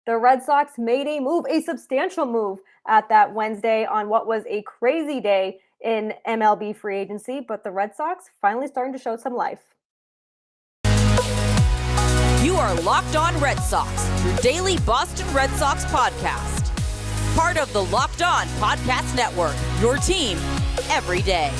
The Red Sox made a move, a substantial move at that Wednesday on what was a crazy day in MLB free agency, but the Red Sox finally starting to show some life. You are Locked On Red Sox, your daily Boston Red Sox podcast. Part of the Locked On Podcast Network, your team every day.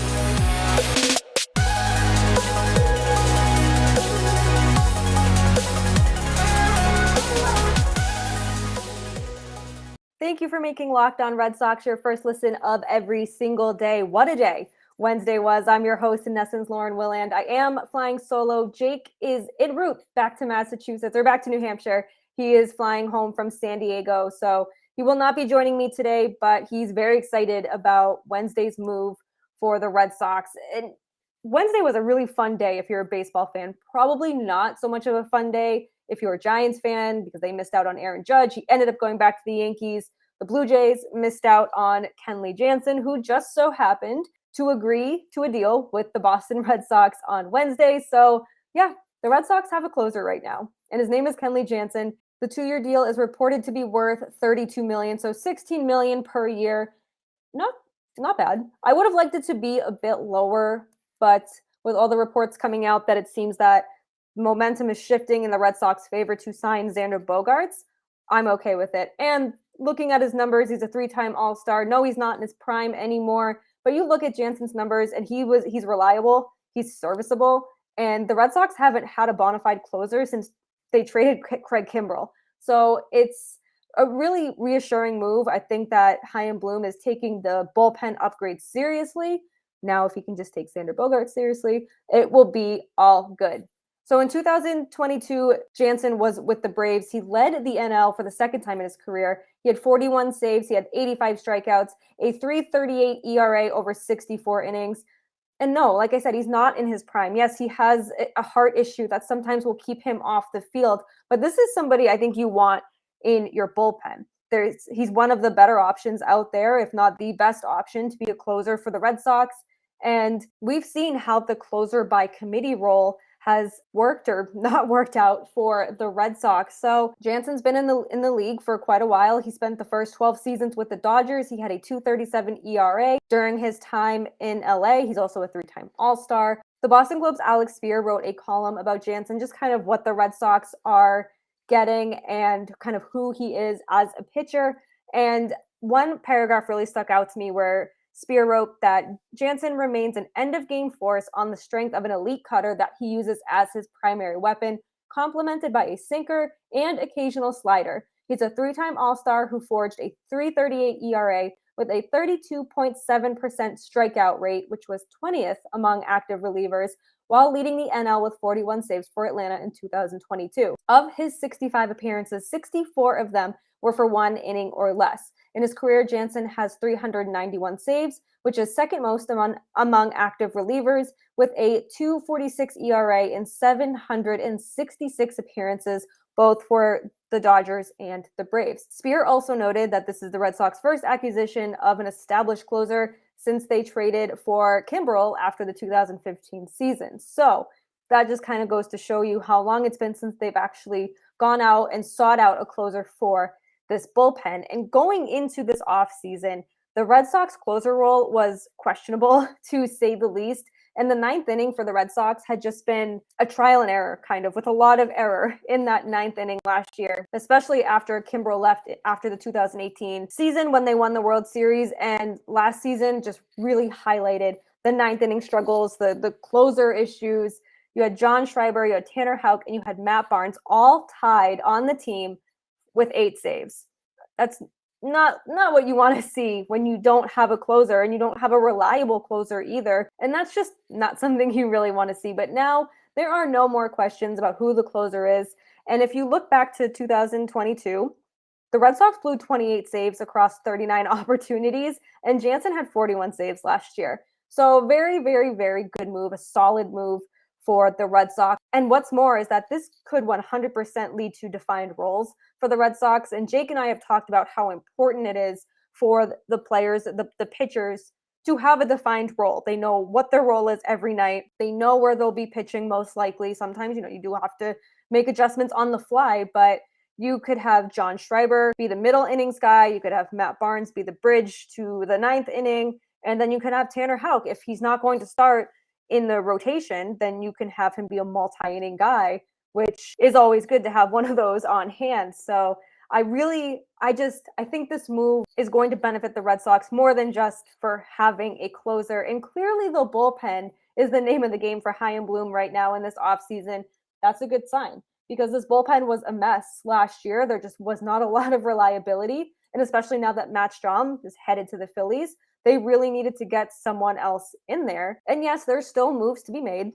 Thank you for making Locked On Red Sox your first listen of every single day. What a day Wednesday was. I'm your host and NESN's Lauren Willand. I am flying solo. Jake is en route back to Massachusetts or back to New Hampshire. He is flying home from San Diego, so he will not be joining me today, but he's very excited about Wednesday's move for the Red Sox. And Wednesday was a really fun day if you're a baseball fan. Probably not so much of a fun day if you're a Giants fan because they missed out on Aaron Judge. He ended up going back to the Yankees. The Blue Jays missed out on Kenley Jansen, who just so happened to agree to a deal with the Boston Red Sox on Wednesday. So yeah, the Red Sox have a closer right now, and his name is Kenley Jansen. The 2-year deal is reported to be worth $32 million, so $16 million per year. Not bad. I would have liked it to be a bit lower, but with all the reports coming out that it seems that momentum is shifting in the Red Sox favor to sign Xander Bogaerts, I'm okay with it. And looking at his numbers, he's a 3-time All-Star. No, he's not in his prime anymore, but you look at Jansen's numbers and he's reliable, he's serviceable, and the Red Sox haven't had a bona fide closer since they traded Craig Kimbrell. So it's a really reassuring move. I think that Chaim Bloom is taking the bullpen upgrade seriously. Now, if he can just take Xander Bogaerts seriously, it will be all good. So in 2022, Jansen was with the Braves. He led the NL for the second time in his career. He had 41 saves. He had 85 strikeouts, a 3.38 ERA over 64 innings. And no, like I said, he's not in his prime. Yes, he has a heart issue that sometimes will keep him off the field. But this is somebody I think you want in your bullpen. He's one of the better options out there, if not the best option to be a closer for the Red Sox. And we've seen how the closer by committee role has worked or not worked out for the Red Sox. So Jansen's been in the league for quite a while. He spent the first 12 seasons with the Dodgers. He had a 2.37 ERA during his time in LA. He's also a 3-time All-Star. The Boston Globe's Alex Spear wrote a column about Jansen, just kind of what the Red Sox are getting and kind of who he is as a pitcher. And one paragraph really stuck out to me where Spear wrote that Jansen remains an end-of-game force on the strength of an elite cutter that he uses as his primary weapon, complemented by a sinker and occasional slider. He's a 3-time All-Star who forged a 3.38 ERA with a 32.7% strikeout rate, which was 20th among active relievers, while leading the NL with 41 saves for Atlanta in 2022. Of his 65 appearances, 64 of them were for 1 inning or less. In his career, Jansen has 391 saves, which is second most among active relievers, with a 2.46 ERA in 766 appearances, both for the Dodgers and the Braves. Spear also noted that this is the Red Sox first acquisition of an established closer since they traded for Kimbrell after the 2015 season. So that just kind of goes to show you how long it's been since they've actually gone out and sought out a closer for this bullpen. And going into this offseason, the Red Sox closer role was questionable, to say the least. And the 9th inning for the Red Sox had just been a trial and error, kind of, with a lot of error in that 9th inning last year, especially after Kimbrell left after the 2018 season when they won the World Series. And last season just really highlighted the 9th inning struggles, the closer issues. You had John Schreiber, you had Tanner Houck, and you had Matt Barnes all tied on the team with 8 saves. That's not what you want to see when you don't have a closer and you don't have a reliable closer either. And that's just not something you really want to see. But now there are no more questions about who the closer is. And if you look back to 2022, the Red Sox blew 28 saves across 39 opportunities, and Jansen had 41 saves last year. So very, very, very good move, a solid move for the Red Sox. And what's more is that this could 100% lead to defined roles for the Red Sox. And Jake and I have talked about how important it is for the players, the pitchers, to have a defined role. They know what their role is every night. They know where they'll be pitching most likely. Sometimes, you do have to make adjustments on the fly, but You could have John Schreiber be the middle innings guy. You could have Matt Barnes be the bridge to the ninth inning. And then you can have Tanner Houck. If he's not going to start in the rotation, then you can have him be a multi-inning guy, which is always good to have one of those on hand. So I think this move is going to benefit the Red Sox more than just for having a closer. And clearly the bullpen is the name of the game for Chaim Bloom right now in this offseason. That's a good sign because this bullpen was a mess last year. There just was not a lot of reliability. And especially now that Matt Strahm is headed to the Phillies, they really needed to get someone else in there. And yes, there's still moves to be made.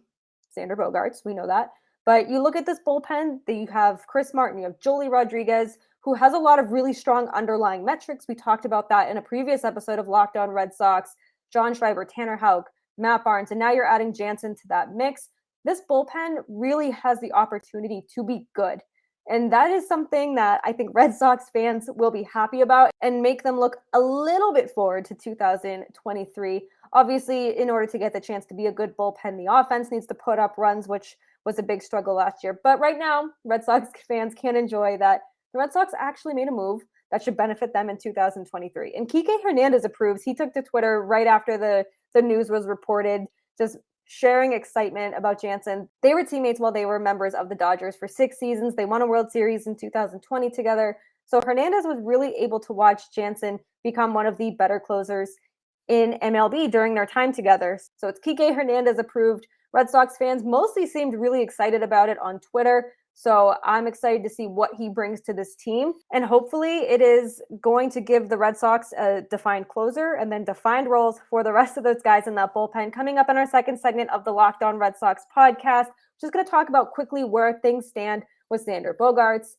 Xander Bogaerts, we know that. But you look at this bullpen, that you have Chris Martin, you have Joely Rodriguez, who has a lot of really strong underlying metrics. We talked about that in a previous episode of Locked On Red Sox. John Schreiber, Tanner Houck, Matt Barnes, and now you're adding Jansen to that mix. This bullpen really has the opportunity to be good. And that is something that I think Red Sox fans will be happy about and make them look a little bit forward to 2023. Obviously, in order to get the chance to be a good bullpen, the offense needs to put up runs, which was a big struggle last year. But right now, Red Sox fans can enjoy that the Red Sox actually made a move that should benefit them in 2023. And Kike Hernandez approves. He took to Twitter right after the news was reported, just sharing excitement about Jansen. They were teammates while they were members of the Dodgers for 6 seasons. They won a World Series in 2020 together. So Hernandez was really able to watch Jansen become one of the better closers in MLB during their time together. So it's Kike Hernandez approved. Red Sox fans mostly seemed really excited about it on Twitter. So I'm excited to see what he brings to this team. And hopefully it is going to give the Red Sox a defined closer and then defined roles for the rest of those guys in that bullpen. Coming up in our second segment of the Locked On Red Sox podcast, just going to talk about quickly where things stand with Xander Bogaerts.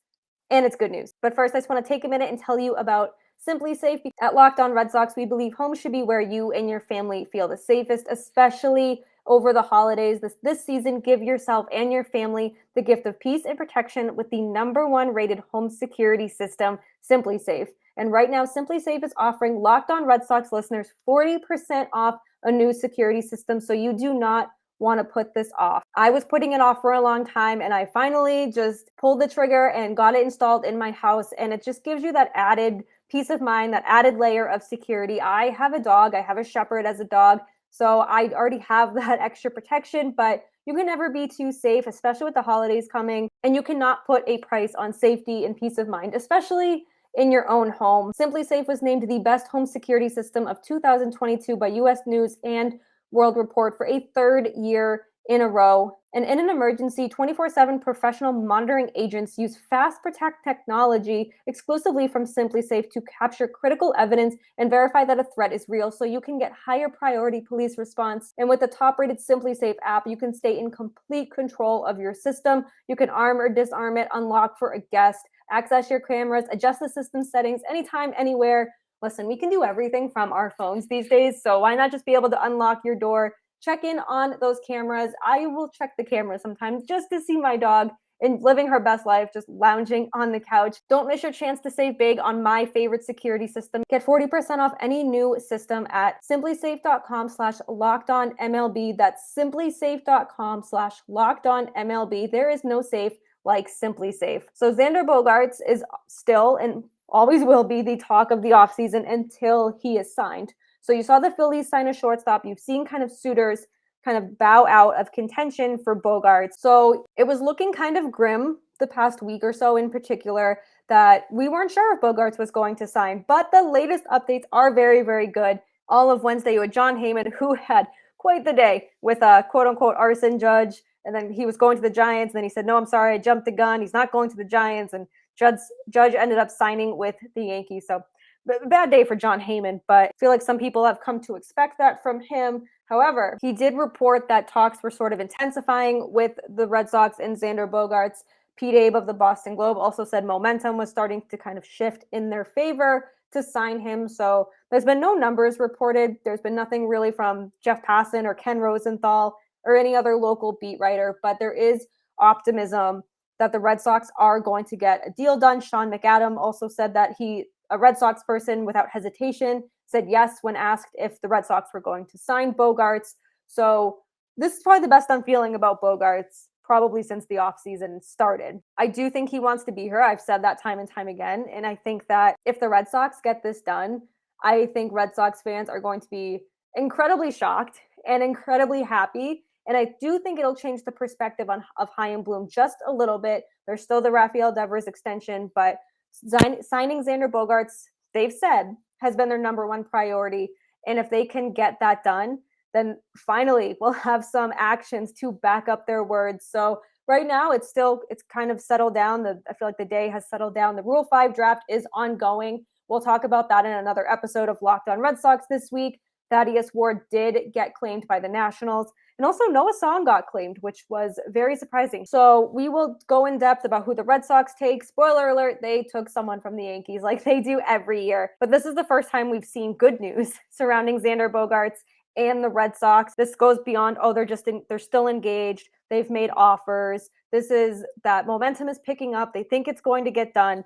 And it's good news. But first, I just want to take a minute and tell you about SimpliSafe. At Locked On Red Sox, we believe home should be where you and your family feel the safest, especially over the holidays. This season, give yourself and your family the gift of peace and protection with the #1 rated home security system, SimpliSafe. And right now, SimpliSafe is offering Locked On Red Sox listeners 40% off a new security system, so you do not want to put this off. I was putting it off for a long time, and I finally just pulled the trigger and got it installed in my house, and it just gives you that added peace of mind, that added layer of security. I have a dog. I have a shepherd as a dog. So I already have that extra protection, but you can never be too safe, especially with the holidays coming. And you cannot put a price on safety and peace of mind, especially in your own home. SimpliSafe was named the best home security system of 2022 by U.S. News and World Report for a 3rd year in a row. And in an emergency, 24/7 professional monitoring agents use Fast Protect technology exclusively from SimpliSafe to capture critical evidence and verify that a threat is real, so you can get higher priority police response. And with the top-rated SimpliSafe app, you can stay in complete control of your system. You can arm or disarm it, unlock for a guest, access your cameras, adjust the system settings anytime, anywhere. Listen, we can do everything from our phones these days, so why not just be able to unlock your door, check in on those cameras? I will check the camera sometimes just to see my dog and living her best life, just lounging on the couch. Don't miss your chance to save big on my favorite security system. Get 40% off any new system at simplisafe.com/lockedonmlb. That's simplisafe.com/lockedonmlb. There is no safe like SimpliSafe. So Xander Bogaerts is still and always will be the talk of the offseason until he is signed. So you saw the Phillies sign a shortstop. You've seen kind of suitors kind of bow out of contention for Bogaerts. So it was looking kind of grim the past week or so in particular that we weren't sure if Bogaerts was going to sign. But the latest updates are very, very good. All of Wednesday, you had John Heyman, who had quite the day with a quote-unquote arson judge. And then he was going to the Giants. And then he said, no, I'm sorry, I jumped the gun. He's not going to the Giants. And Judge ended up signing with the Yankees. So bad day for John Heyman, but I feel like some people have come to expect that from him. However, he did report that talks were sort of intensifying with the Red Sox and Xander Bogaerts. Pete Abe of the Boston Globe also said momentum was starting to kind of shift in their favor to sign him. So there's been no numbers reported. There's been nothing really from Jeff Passan or Ken Rosenthal or any other local beat writer, but there is optimism that the Red Sox are going to get a deal done. Sean McAdam also said that a Red Sox person without hesitation said yes when asked if the Red Sox were going to sign Bogaerts. So this is probably the best I'm feeling about Bogaerts probably since the offseason started. I do think he wants to be here. I've said that time and time again. And I think that if the Red Sox get this done, I think Red Sox fans are going to be incredibly shocked and incredibly happy. And I do think it'll change the perspective of Chaim Bloom just a little bit. There's still the Rafael Devers extension, but signing Xander Bogaerts, they've said, has been their number one priority. And if they can get that done, then finally we'll have some actions to back up their words. So right now it's kind of settled down. I feel like the day has settled down. The Rule 5 draft is ongoing. We'll talk about that in another episode of Locked On Red Sox this week. Thaddeus Ward did get claimed by the Nationals. And also Noah Song got claimed, which was very surprising. So we will go in depth about who the Red Sox take. Spoiler alert, they took someone from the Yankees like they do every year. But this is the first time we've seen good news surrounding Xander Bogaerts and the Red Sox. This goes beyond, they're still engaged. They've made offers. This is that momentum is picking up. They think it's going to get done.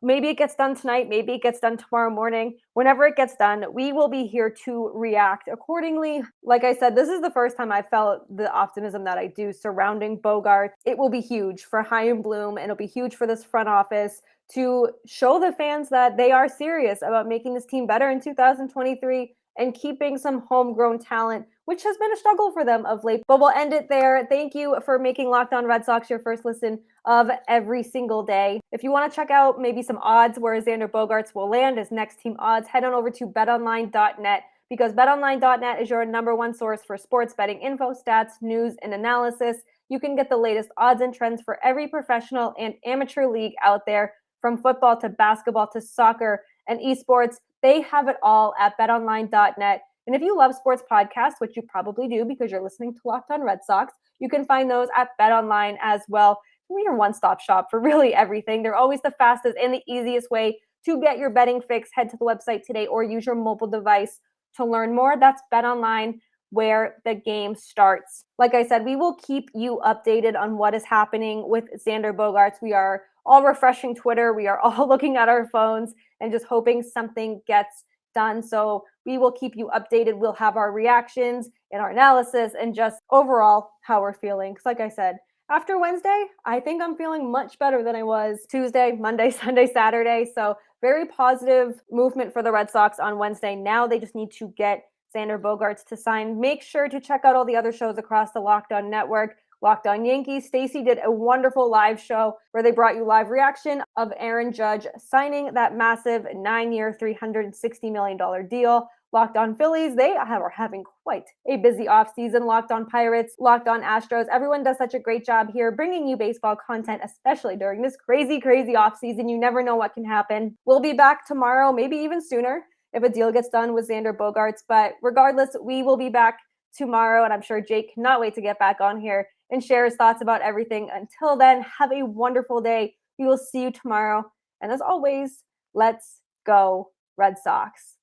Maybe it gets done tonight. Maybe it gets done tomorrow morning. Whenever it gets done, we will be here to react accordingly. Like I said, this is the first time I felt the optimism that I do surrounding Bogaerts. It will be huge for Chaim Bloom, and it'll be huge for this front office to show the fans that they are serious about making this team better in 2023 and keeping some homegrown talent, which has been a struggle for them of late. But we'll end it there. Thank you for making Locked On Red Sox your first listen of every single day. If you want to check out maybe some odds where Xander Bogaerts will land as next team odds, head on over to betonline.net, because betonline.net is your number one source for sports betting info, stats, news, and analysis. You can get the latest odds and trends for every professional and amateur league out there, from football to basketball to soccer and esports. They have it all at betonline.net. And if you love sports podcasts, which you probably do because you're listening to Locked On Red Sox, you can find those at BetOnline as well. We're your one-stop shop for really everything. They're always the fastest and the easiest way to get your betting fix. Head to the website today or use your mobile device to learn more. That's BetOnline, where the game starts. Like I said, we will keep you updated on what is happening with Xander Bogaerts. We are all refreshing Twitter. We are all looking at our phones and just hoping something gets done. So we will keep you updated. We'll have our reactions and our analysis and just overall how we're feeling. Because like I said, after Wednesday, I think I'm feeling much better than I was Tuesday, Monday, Sunday, Saturday. So very positive movement for the Red Sox on Wednesday. Now they just need to get Xander Bogaerts to sign. Make sure to check out all the other shows across the Locked On Network. Locked On Yankees. Stacey did a wonderful live show where they brought you live reaction of Aaron Judge signing that massive 9-year, $360 million deal. Locked On Phillies, they are having quite a busy offseason. Locked On Pirates, Locked On Astros. Everyone does such a great job here bringing you baseball content, especially during this crazy, crazy offseason. You never know what can happen. We'll be back tomorrow, maybe even sooner, if a deal gets done with Xander Bogaerts. But regardless, we will be back tomorrow, and I'm sure Jake cannot wait to get back on here and share his thoughts about everything. Until then, have a wonderful day. We will see you tomorrow. And as always, let's go Red Sox.